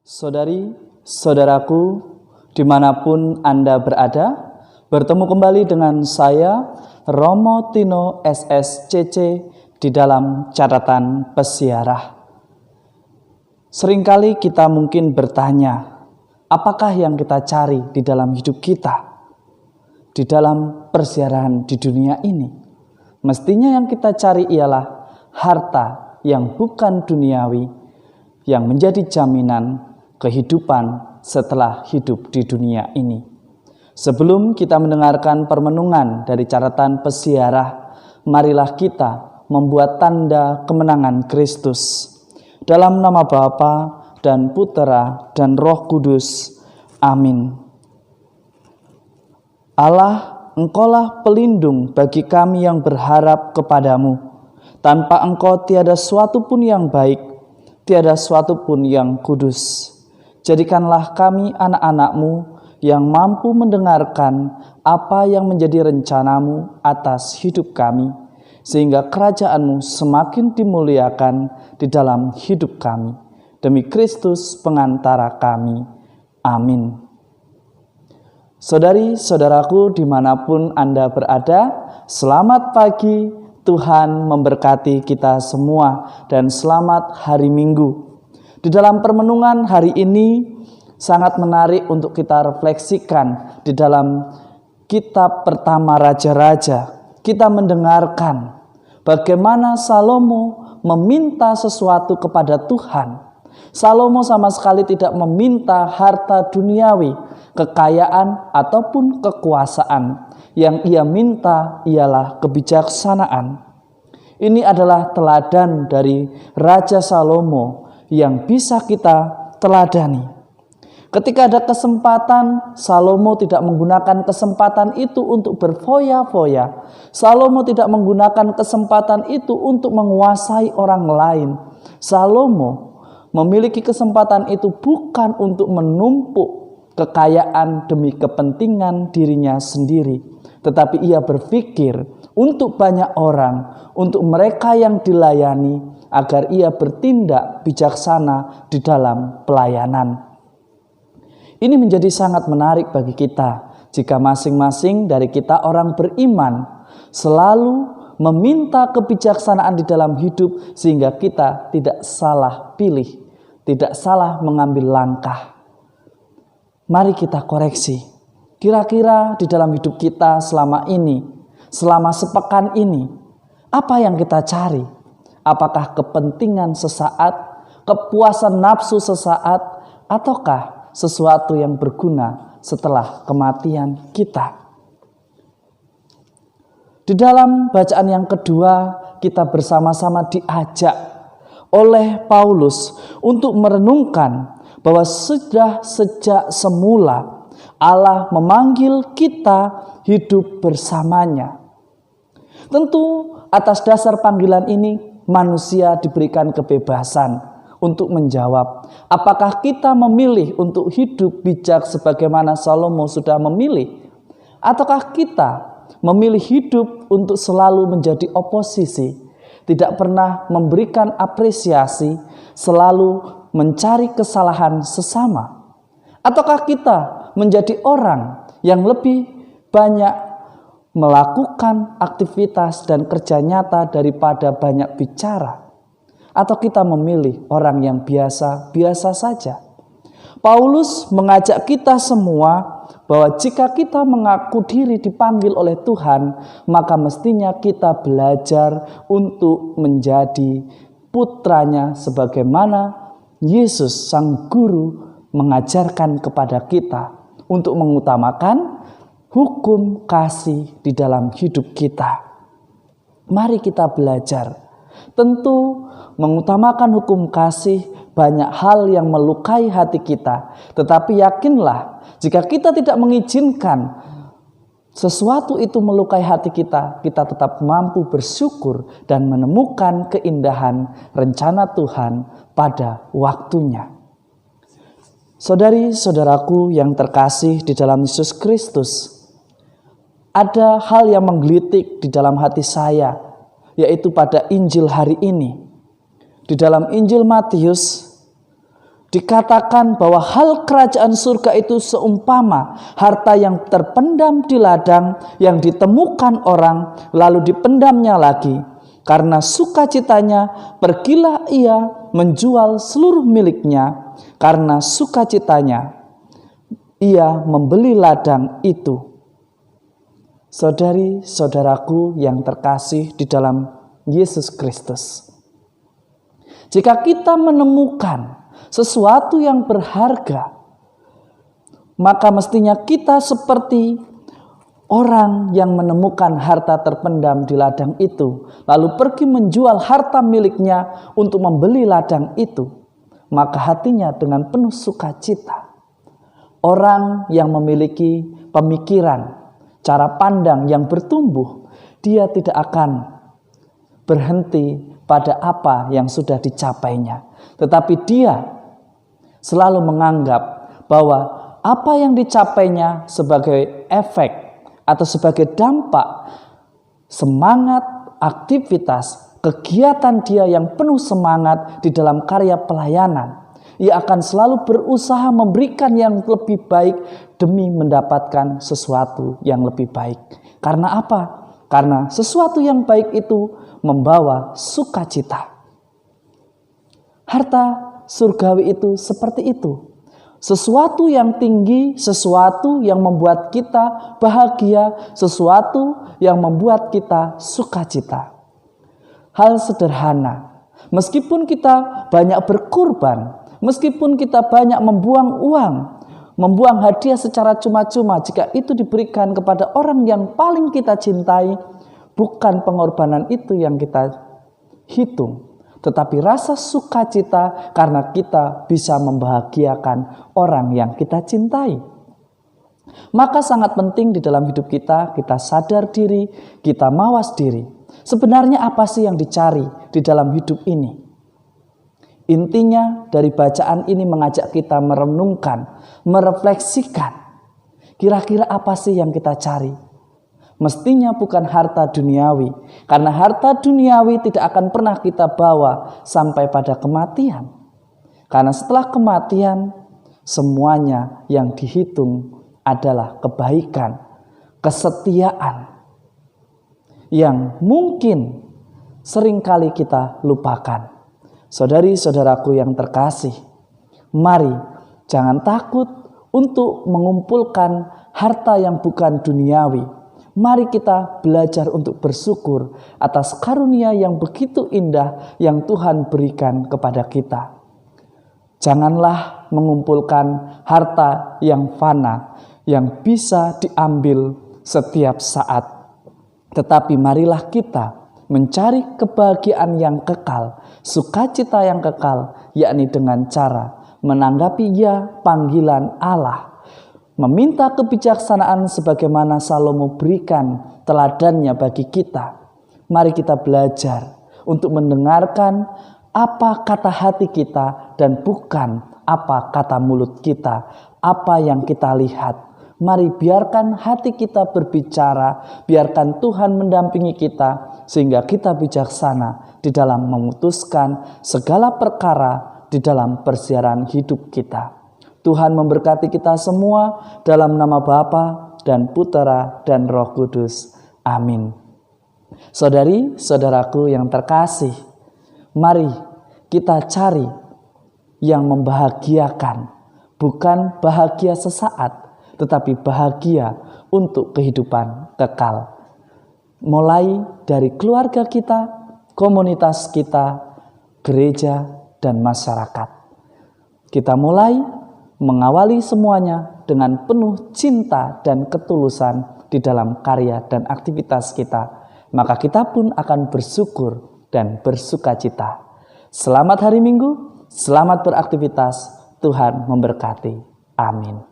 Saudari, saudaraku, dimanapun Anda berada, bertemu kembali dengan saya, Romo Tino SSCC, di dalam catatan peziarah. Seringkali kita mungkin bertanya, apakah yang kita cari di dalam hidup kita, di dalam perziarahan di dunia ini? Mestinya yang kita cari ialah harta yang bukan duniawi, yang menjadi jaminan kehidupan setelah hidup di dunia ini. Sebelum kita mendengarkan permenungan dari catatan peziarah, marilah kita membuat tanda kemenangan Kristus. Dalam nama Bapa dan Putera dan Roh Kudus. Amin. Allah, Engkaulah pelindung bagi kami yang berharap kepadamu. Tanpa Engkau tiada suatu pun yang baik, tiada suatu pun yang kudus. Jadikanlah kami anak-anak-Mu yang mampu mendengarkan apa yang menjadi rencana-Mu atas hidup kami, sehingga kerajaan-Mu semakin dimuliakan di dalam hidup kami. Demi Kristus pengantara kami. Amin. Saudari-saudaraku dimanapun Anda berada, selamat pagi, Tuhan memberkati kita semua, dan selamat hari Minggu. Di dalam permenungan hari ini sangat menarik untuk kita refleksikan. Di dalam kitab pertama Raja-Raja, kita mendengarkan bagaimana Salomo meminta sesuatu kepada Tuhan. Salomo sama sekali tidak meminta harta duniawi, kekayaan ataupun kekuasaan. Yang ia minta ialah kebijaksanaan. Ini adalah teladan dari Raja Salomo yang bisa kita teladani. Ketika ada kesempatan, Salomo tidak menggunakan kesempatan itu untuk berfoya-foya. Salomo tidak menggunakan kesempatan itu untuk menguasai orang lain. Salomo memiliki kesempatan itu bukan untuk menumpuk kekayaan demi kepentingan dirinya sendiri, tetapi ia berpikir untuk banyak orang, untuk mereka yang dilayani, agar ia bertindak bijaksana di dalam pelayanan. Ini menjadi sangat menarik bagi kita jika masing-masing dari kita orang beriman selalu meminta kebijaksanaan di dalam hidup sehingga kita tidak salah pilih, tidak salah mengambil langkah. Mari kita koreksi. Kira-kira di dalam hidup kita selama ini, selama sepekan ini, apa yang kita cari? Apakah kepentingan sesaat, kepuasan nafsu sesaat, ataukah sesuatu yang berguna setelah kematian kita? Di dalam bacaan yang kedua, kita bersama-sama diajak oleh Paulus untuk merenungkan bahwa sudah sejak semula Allah memanggil kita hidup bersamanya. Tentu atas dasar panggilan ini manusia diberikan kebebasan untuk menjawab, apakah kita memilih untuk hidup bijak sebagaimana Salomo sudah memilih, ataukah kita memilih hidup untuk selalu menjadi oposisi, tidak pernah memberikan apresiasi, selalu mencari kesalahan sesama, ataukah kita menjadi orang yang lebih banyak melakukan aktivitas dan kerja nyata daripada banyak bicara? Atau kita memilih orang yang biasa-biasa saja? Paulus mengajak kita semua bahwa jika kita mengaku diri dipanggil oleh Tuhan, maka mestinya kita belajar untuk menjadi putranya sebagaimana Yesus Sang Guru mengajarkan kepada kita untuk mengutamakan hukum kasih di dalam hidup kita. Mari kita belajar. Tentu mengutamakan hukum kasih banyak hal yang melukai hati kita. Tetapi yakinlah, jika kita tidak mengizinkan sesuatu itu melukai hati kita, kita tetap mampu bersyukur dan menemukan keindahan rencana Tuhan pada waktunya. Saudari-saudaraku yang terkasih di dalam Yesus Kristus, ada hal yang menggelitik di dalam hati saya, yaitu pada Injil hari ini. Di dalam Injil Matius, Dikatakan bahwa hal kerajaan surga itu seumpama harta yang terpendam di ladang yang ditemukan orang lalu dipendamnya lagi. Karena sukacitanya pergilah ia menjual seluruh miliknya. Karena sukacitanya ia membeli ladang itu. Saudari-saudaraku yang terkasih di dalam Yesus Kristus. Jika kita menemukan sesuatu yang berharga, maka mestinya kita seperti orang yang menemukan harta terpendam di ladang itu, lalu pergi menjual harta miliknya untuk membeli ladang itu, maka hatinya dengan penuh sukacita. Orang yang memiliki pemikiran, cara pandang yang bertumbuh, dia tidak akan berhenti pada apa yang sudah dicapainya, tetapi dia selalu menganggap bahwa apa yang dicapainya sebagai efek atau sebagai dampak semangat, aktivitas, kegiatan dia yang penuh semangat di dalam karya pelayanan. Ia akan selalu berusaha memberikan yang lebih baik demi mendapatkan sesuatu yang lebih baik. Karena apa? Karena sesuatu yang baik itu membawa sukacita. Harta surgawi itu seperti itu. Sesuatu yang tinggi, sesuatu yang membuat kita bahagia, sesuatu yang membuat kita sukacita. Hal sederhana, meskipun kita banyak berkorban, meskipun kita banyak membuang uang, membuang hadiah secara cuma-cuma, jika itu diberikan kepada orang yang paling kita cintai, bukan pengorbanan itu yang kita hitung, tetapi rasa sukacita karena kita bisa membahagiakan orang yang kita cintai. Maka sangat penting di dalam hidup kita sadar diri, kita mawas diri. Sebenarnya apa sih yang dicari di dalam hidup ini? Intinya dari bacaan ini mengajak kita merenungkan, merefleksikan. Kira-kira apa sih yang kita cari? Mestinya bukan harta duniawi, karena harta duniawi tidak akan pernah kita bawa sampai pada kematian. Karena setelah kematian, semuanya yang dihitung adalah kebaikan, kesetiaan, yang mungkin seringkali kita lupakan. Saudari-saudaraku yang terkasih, mari jangan takut untuk mengumpulkan harta yang bukan duniawi. Mari kita belajar untuk bersyukur atas karunia yang begitu indah yang Tuhan berikan kepada kita. Janganlah mengumpulkan harta yang fana, yang bisa diambil setiap saat. Tetapi marilah kita mencari kebahagiaan yang kekal, sukacita yang kekal, yakni dengan cara menanggapi ya panggilan Allah. Meminta kebijaksanaan sebagaimana Salomo berikan teladannya bagi kita. Mari kita belajar untuk mendengarkan apa kata hati kita dan bukan apa kata mulut kita, apa yang kita lihat. Mari biarkan hati kita berbicara, biarkan Tuhan mendampingi kita sehingga kita bijaksana di dalam memutuskan segala perkara di dalam persiaran hidup kita. Tuhan memberkati kita semua dalam nama Bapa dan Putera dan Roh Kudus. Amin. Saudari-saudaraku yang terkasih, mari kita cari yang membahagiakan, bukan bahagia sesaat, tetapi bahagia untuk kehidupan kekal. Mulai dari keluarga kita, komunitas kita, gereja, dan masyarakat. Kita mulai mengawali semuanya dengan penuh cinta dan ketulusan di dalam karya dan aktivitas kita. Maka kita pun akan bersyukur dan bersukacita. Selamat hari Minggu, selamat beraktivitas, Tuhan memberkati. Amin.